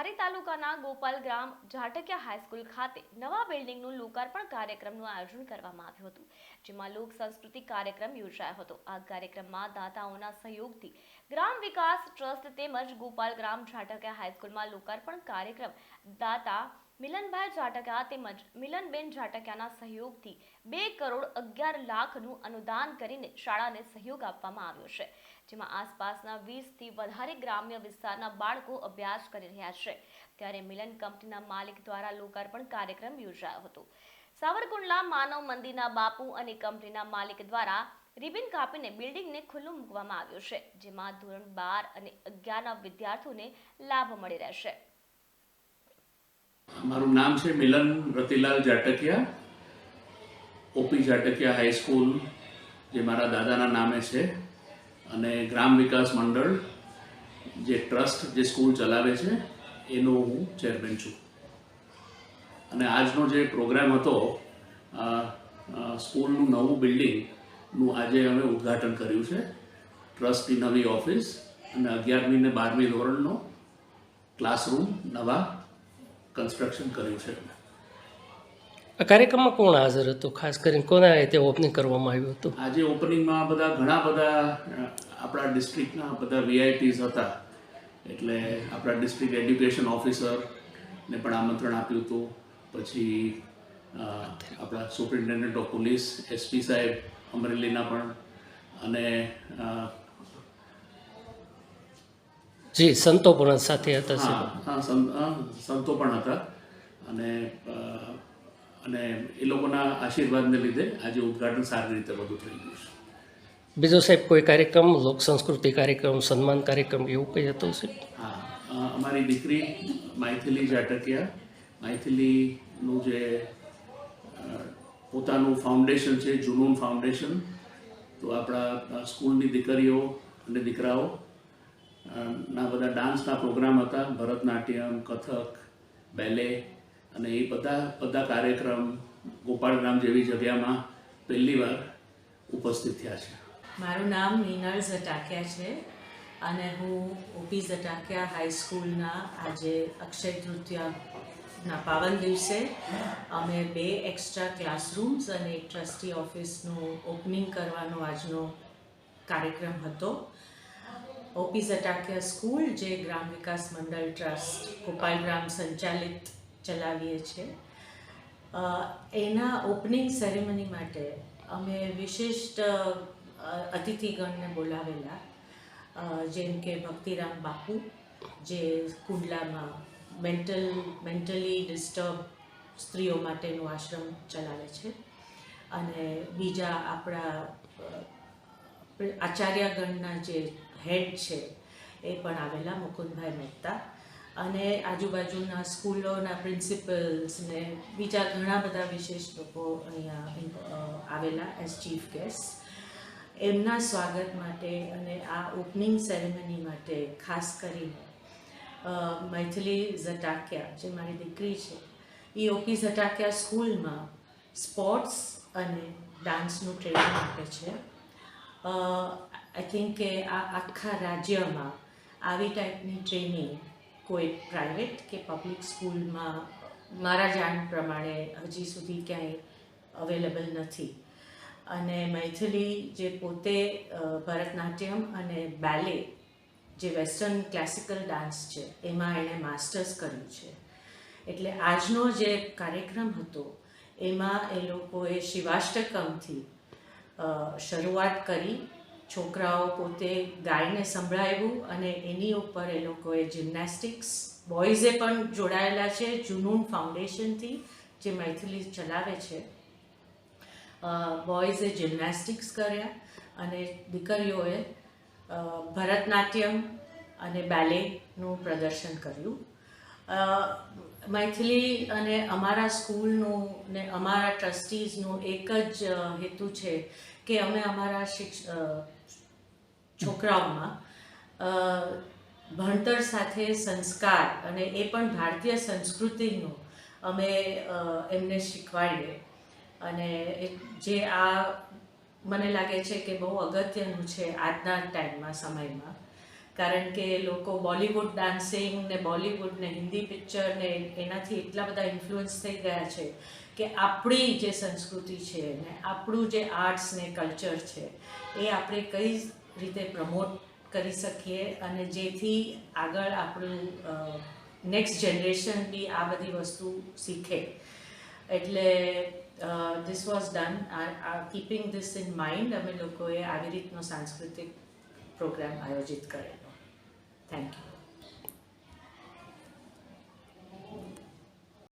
ધારી તાલુકાના ગોપાલ ગ્રામ ઝાટકિયા હાઈસ્કૂલ ખાતે નવા બિલ્ડિંગનું લોકાર્પણ કાર્યક્રમનું આયોજન કરવામાં આવ્યું હતું, જેમાં લોક સાંસ્કૃતિક કાર્યક્રમ યોજાયો હતો. આ કાર્યક્રમમાં દાતાઓના સહયોગથી ગ્રામ વિકાસ ટ્રસ્ટ તેમજ ગોપાલ ગ્રામ ઝાટકિયા હાઈસ્કૂલમાં લોકાર્પણ કાર્યક્રમ દાતા મિલનભાઈ ઝાટકિયા તેમજ મિલનબેન ઝાટકિયાના સહયોગથી 2,11,00,000નું અનુદાન કરીને શાળાને સહયોગ આપવામાં આવ્યો છે, જેમાં આસપાસના 20થી વધારે ગ્રામ્ય વિસ્તારના બાળકો અભ્યાસ કરી રહ્યા છે. ત્યારે મિલન કંપનીના માલિક દ્વારા લોકાર્પણ કાર્યક્રમ યોજાયો હતો. સાવરકુંડલા માનવ મંદિરના બાપુ અને કંપનીના માલિક દ્વારા રિબિન કાપીને બિલ્ડિંગને ખુલ્લું મૂકવામાં આવ્યું છે, જેમાં ધોરણ 12 અને 11ના વિદ્યાર્થીઓને લાભ મળી રહેશે. મારું નામ છે મિલન રતિલાલ ઝાટકિયા. ઓપી ઝાટકિયા હાઈસ્કૂલ જે મારા દાદાના નામે છે અને ગ્રામ વિકાસ મંડળ જે ટ્રસ્ટ જે સ્કૂલ ચલાવે છે એનો હું ચેરમેન છું. અને આજનો જે પ્રોગ્રામ હતો સ્કૂલનું નવું બિલ્ડિંગનું આજે અમે ઉદ્ઘાટન કર્યું છે. ટ્રસ્ટની નવી ઓફિસ અને 11મી અને 12મી ધોરણનો ક્લાસરૂમ નવા કન્સ્ટ્રક્શન કર્યું છે. આ કાર્યક્રમમાં કોણ હાજર હતું? ખાસ કરીને કોના રીતે ઓપનિંગ કરવામાં આવ્યું હતું? આજે ઓપનિંગમાં ઘણા બધા આપણા ડિસ્ટ્રિક્ટના બધા વીઆઈપીઝ હતા. એટલે આપણા ડિસ્ટ્રિક્ટ એડ્યુકેશન ઓફિસરને પણ આમંત્રણ આપ્યું હતું. પછી આપણા સુપ્રિન્ટેન્ડન્ટ ઓફ પોલીસ એસપી સાહેબ અમરેલીના પણ, અને જી સંતો પણ સાથે હતા. સંતો પણ હતા. અને એ લોકોના આશીર્વાદને લીધે આજે ઉદ્ઘાટન સારી રીતે બધું થઈ ગયું છે. બીજો સાહેબ કોઈ કાર્યક્રમ, લોક સંસ્કૃતિ કાર્યક્રમ, સન્માન કાર્યક્રમ એવું કંઈ હતો સાહેબ? હા, અમારી દીકરી માઇથિલી ઝાટકિયા, માઇથિલીનું જે પોતાનું ફાઉન્ડેશન છે, જુનૂન ફાઉન્ડેશન, તો આપણા સ્કૂલની દીકરીઓ અને દીકરાઓ ના બધા ડાન્સના પ્રોગ્રામ હતા. ભરતનાટ્યમ, કથક, બેલે અને એ બધા કાર્યક્રમ ગોપાલ ગ્રામ જેવી જગ્યામાં પહેલીવાર ઉપસ્થિત થયા છે. મારું નામ મીનળ ઝટાકિયા છે અને હું ઓપી ઝટાકિયા હાઈસ્કૂલના આજે અક્ષય તૃતીયાના પાવન દિવસે અમે 2 એક્સ્ટ્રા ક્લાસરૂમ્સ અને એક ટ્રસ્ટી ઓફિસનું ઓપનિંગ કરવાનો આજનો કાર્યક્રમ હતો. ઓપી ઝટાકિયા સ્કૂલ જે ગ્રામ વિકાસ મંડળ ટ્રસ્ટ ગોપાલ ગ્રામ સંચાલિત ચલાવીએ છીએ, એના ઓપનિંગ સેરેમની માટે અમે વિશિષ્ટ અતિથિગણને બોલાવેલા, જેમ કે ભક્તિરામ બાપુ જે કુંડલામાં મેન્ટલી ડિસ્ટર્બ સ્ત્રીઓ માટેનું આશ્રમ ચલાવે છે, અને બીજા આપણા આચાર્યગણના જે હેડ છે એ પણ આવેલા, મુકુંદભાઈ મહેતા, અને આજુબાજુના સ્કૂલોના પ્રિન્સિપલ્સ ને બીજા ઘણા બધા વિશેષ લોકો અહીંયા આવેલા એઝ ચીફ ગેસ્ટ. એમના સ્વાગત માટે અને આ ઓપનિંગ સેરેમની માટે ખાસ કરીને મૈથિલી ઝટાકિયા જે મારી દીકરી છે એ ઓપી ઝટાકિયા સ્કૂલમાં સ્પોર્ટ્સ અને ડાન્સનું ટ્રેનિંગ આપે છે. આઈ થિંક કે આ આખા રાજ્યમાં આવી ટાઈપની ટ્રેનિંગ કોઈ પ્રાઇવેટ કે પબ્લિક સ્કૂલમાં મારા જાણ પ્રમાણે હજી સુધી ક્યાંય અવેલેબલ નથી. અને મૈથિલી જે પોતે ભરતનાટ્યમ અને બેલે જે વેસ્ટર્ન ક્લાસિકલ ડાન્સ છે એમાં એણે માસ્ટર્સ કર્યું છે. એટલે આજનો જે કાર્યક્રમ હતો એમાં એ લોકોએ શિવાષ્ટકમથી શરૂઆત કરી. છોકરાઓ પોતે ગાઈને સંભળાવ્યું અને એની ઉપર એ લોકોએ જિમ્નેસ્ટિક્સ, બોયઝે પણ જોડાયેલા છે જુનૂન ફાઉન્ડેશનથી જે મૈથિલી ચલાવે છે. બોયઝે જિમ્નેસ્ટિક્સ કર્યા અને દીકરીઓએ ભરતનાટ્યમ અને બેલેનું પ્રદર્શન કર્યું. મૈથિલી અને અમારા સ્કૂલનું ને અમારા ટ્રસ્ટીઝનું એક જ હેતુ છે કે અમે અમારા છોકરાઓમાં ભણતર સાથે સંસ્કાર અને એ પણ ભારતીય સંસ્કૃતિનું અમે એમને શીખવાડીએ. અને જે આ મને લાગે છે કે બહુ અગત્યનું છે આજના ટાઈમમાં, સમયમાં, કારણ કે લોકો બોલિવૂડ ડાન્સિંગ ને બોલિવૂડ ને હિન્દી પિક્ચર ને એનાથી એટલા બધા ઇન્ફ્લુઅન્સ થઈ ગયા છે કે આપણી જે સંસ્કૃતિ છે ને આપણું જે આર્ટ્સ ને કલ્ચર છે એ આપણે કઈ રીતે પ્રમોટ કરી શકીએ અને જેથી આગળ આપણું નેક્સ્ટ જનરેશન બી આ બધી વસ્તુ શીખે. એટલે this was done keeping this in mind અમે લોકોએ આવી રીતનો સાંસ્કૃતિક પ્રોગ્રામ આયોજિત કરેલો. Thank you.